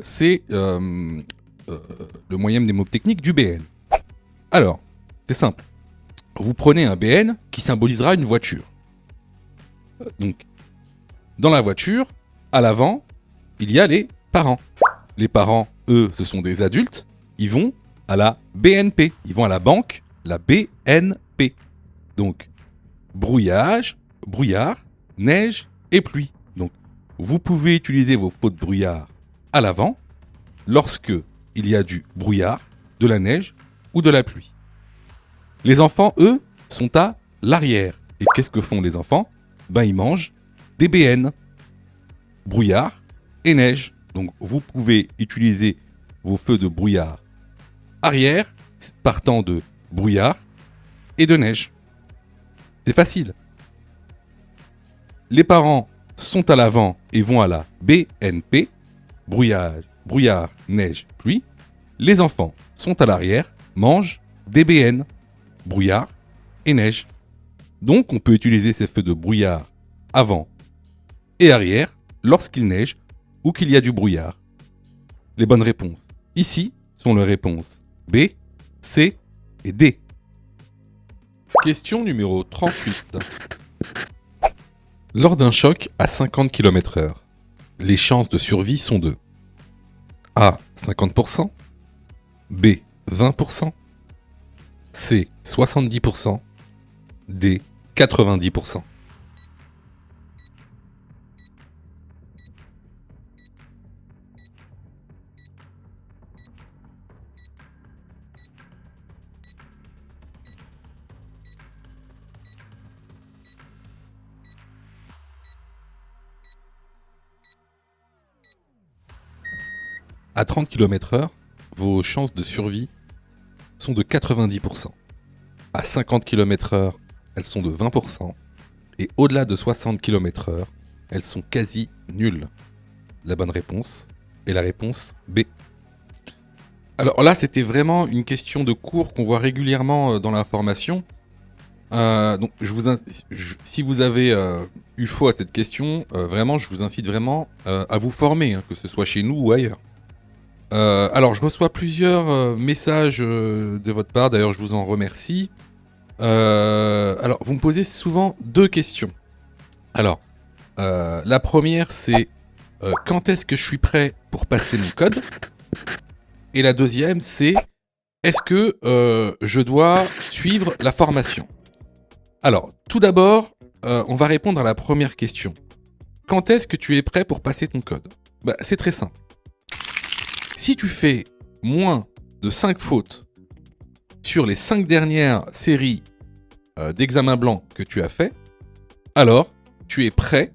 C'est le moyen mnémotechnique du BN. Alors, c'est simple. Vous prenez un BN qui symbolisera une voiture. Donc, dans la voiture, à l'avant, il y a les parents. Les parents, eux, ce sont des adultes. Ils vont à la BNP. Ils vont à la banque, la BNP. Donc, brouillard, neige et pluie. Donc, vous pouvez utiliser vos faux de brouillard à l'avant lorsque il y a du brouillard, de la neige ou de la pluie. Les enfants, eux, sont à l'arrière. Et qu'est-ce que font les enfants ? Ils mangent des BN, brouillard et neige. Donc, vous pouvez utiliser vos feux de brouillard arrière partant de brouillard et de neige. C'est facile. Les parents sont à l'avant et vont à la BNP, brouillard, neige, pluie. Les enfants sont à l'arrière, mangent des BN, brouillard et neige. Donc on peut utiliser ces feux de brouillard avant et arrière lorsqu'il neige ou qu'il y a du brouillard. Les bonnes réponses ici sont les réponses B, C et D. Question numéro 38. Lors d'un choc à 50 km/h, les chances de survie sont de A. 50%, B. 20%, C. 70%, D. 90%. À 30 km/h, vos chances de survie sont de 90%. À 50 km/h, elles sont de 20%. Et au-delà de 60 km/h, elles sont quasi nulles. La bonne réponse est la réponse B. Alors là, c'était vraiment une question de cours qu'on voit régulièrement dans la formation. Donc, si vous avez eu faux à cette question, vraiment, je vous incite vraiment à vous former, hein, que ce soit chez nous ou ailleurs. Alors, je reçois plusieurs messages de votre part, d'ailleurs, je vous en remercie. Alors, vous me posez souvent deux questions. Alors, la première, c'est quand est-ce que je suis prêt pour passer mon code ? Et la deuxième, c'est est-ce que je dois suivre la formation ? Alors, tout d'abord, on va répondre à la première question. Quand est-ce que tu es prêt pour passer ton code ? C'est très simple. Si tu fais moins de 5 fautes sur les 5 dernières séries d'examens blancs que tu as fait, alors tu es prêt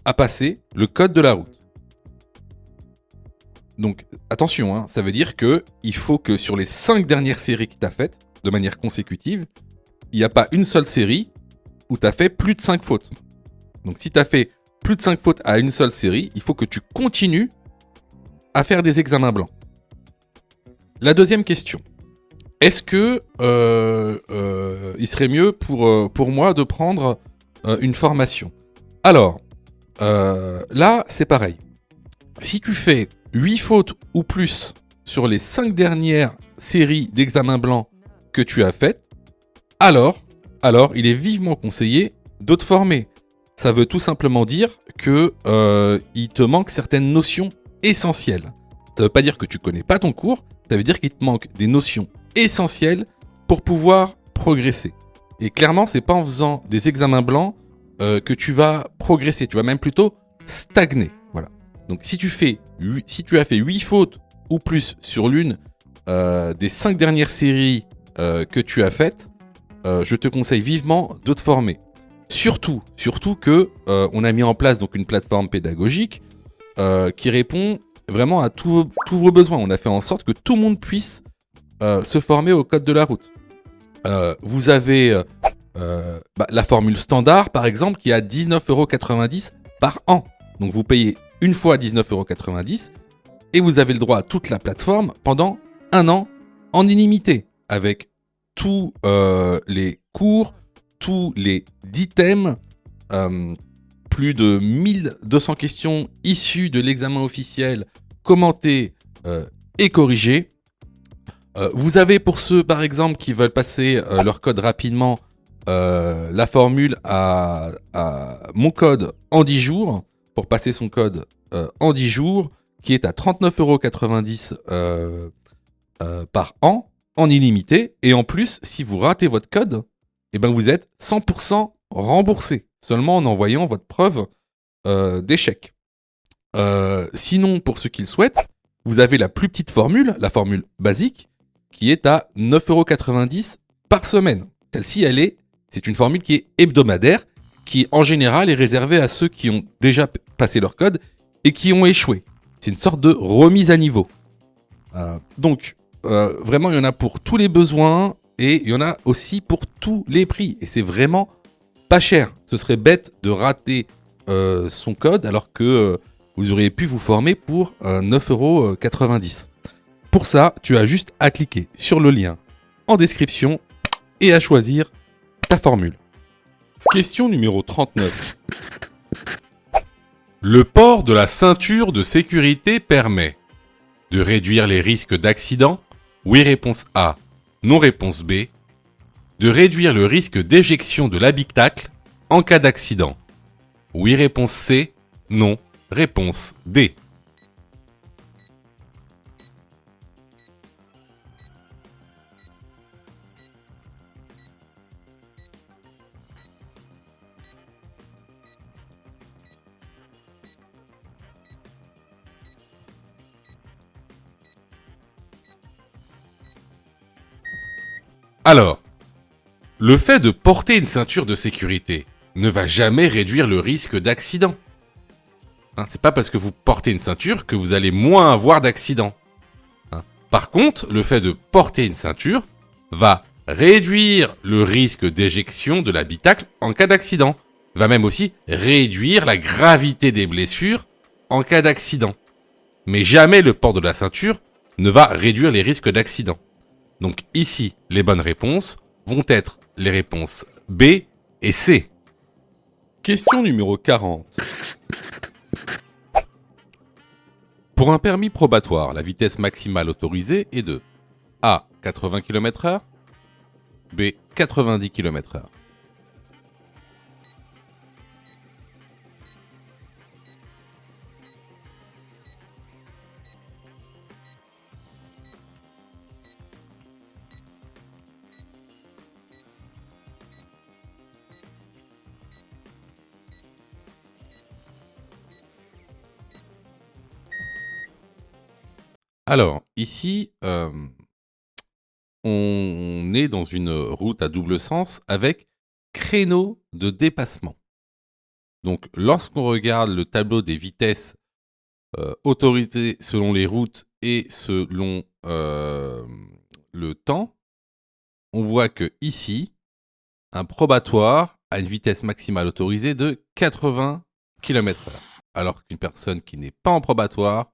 à passer le code de la route. Donc attention, hein, ça veut dire qu'il faut que sur les 5 dernières séries que tu as faites, de manière consécutive, il n'y a pas une seule série où tu as fait plus de 5 fautes. Donc si tu as fait plus de 5 fautes à une seule série, il faut que tu continues à faire des examens blancs. La deuxième question. Est-ce que il serait mieux pour moi de prendre une formation ? Alors, là, c'est pareil. Si tu fais 8 fautes ou plus sur les 5 dernières séries d'examens blancs que tu as faites, alors, il est vivement conseillé de te former. Ça veut tout simplement dire que il te manque certaines notions essentielles. Ça veut pas dire que tu connais pas ton cours, ça veut dire qu'il te manque des notions essentielles pour pouvoir progresser. Et clairement, c'est pas en faisant des examens blancs que tu vas progresser, tu vas même plutôt stagner. Voilà. Donc si tu as fait 8 fautes ou plus sur l'une des 5 dernières séries que tu as faites, je te conseille vivement de te former. Surtout que on a mis en place donc une plateforme pédagogique qui répond vraiment à tous vos besoins. On a fait en sorte que tout le monde puisse se former au code de la route. Vous avez la formule standard, par exemple, qui est à 19,90 € par an. Donc vous payez une fois 19,90 € et vous avez le droit à toute la plateforme pendant un an en illimité, avec tous les cours, tous les 10 thèmes, plus de 1200 questions issues de l'examen officiel, commentées et corrigées. Vous avez pour ceux, par exemple, qui veulent passer leur code rapidement, la formule à mon code en 10 jours, pour passer son code en 10 jours, qui est à 39,90 € par an, en illimité. Et en plus, si vous ratez votre code, eh ben vous êtes 100% remboursé, seulement en envoyant votre preuve d'échec. Sinon, pour ceux qui le souhaitent, vous avez la plus petite formule, la formule basique, qui est à 9,90 € par semaine. Celle-ci, c'est une formule qui est hebdomadaire, qui en général est réservée à ceux qui ont déjà passé leur code et qui ont échoué. C'est une sorte de remise à niveau. Donc, vraiment, il y en a pour tous les besoins et il y en a aussi pour tous les prix. Et c'est vraiment pas cher. Ce serait bête de rater son code alors que vous auriez pu vous former pour 9,90 €. Pour ça, tu as juste à cliquer sur le lien en description et à choisir ta formule. Question numéro 39. Le port de la ceinture de sécurité permet de réduire les risques d'accident. Oui, réponse A. Non, réponse B. De réduire le risque d'éjection de l'habitacle en cas d'accident. Oui, réponse C. Non, réponse D. Alors, le fait de porter une ceinture de sécurité ne va jamais réduire le risque d'accident. C'est pas parce que vous portez une ceinture que vous allez moins avoir d'accidents. Par contre, le fait de porter une ceinture va réduire le risque d'éjection de l'habitacle en cas d'accident. Va même aussi réduire la gravité des blessures en cas d'accident. Mais jamais le port de la ceinture ne va réduire les risques d'accident. Donc ici, les bonnes réponses vont être les réponses B et C. Question numéro 40. Pour un permis probatoire, la vitesse maximale autorisée est de A. 80 km/h, B. 90 km/h. Alors, ici, on est dans une route à double sens avec créneau de dépassement. Donc, lorsqu'on regarde le tableau des vitesses autorisées selon les routes et selon le temps, on voit que ici, un probatoire a une vitesse maximale autorisée de 80 km/h, alors qu'une personne qui n'est pas en probatoire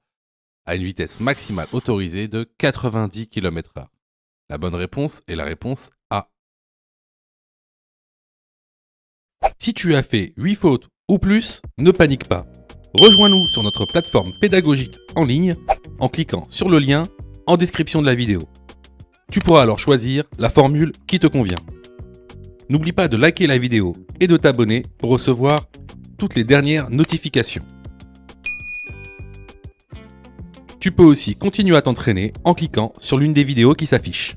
a une vitesse maximale autorisée de 90 km/h. La bonne réponse est la réponse A. Si tu as fait 8 fautes ou plus, ne panique pas. Rejoins-nous sur notre plateforme pédagogique en ligne en cliquant sur le lien en description de la vidéo. Tu pourras alors choisir la formule qui te convient. N'oublie pas de liker la vidéo et de t'abonner pour recevoir toutes les dernières notifications. Tu peux aussi continuer à t'entraîner en cliquant sur l'une des vidéos qui s'affichent.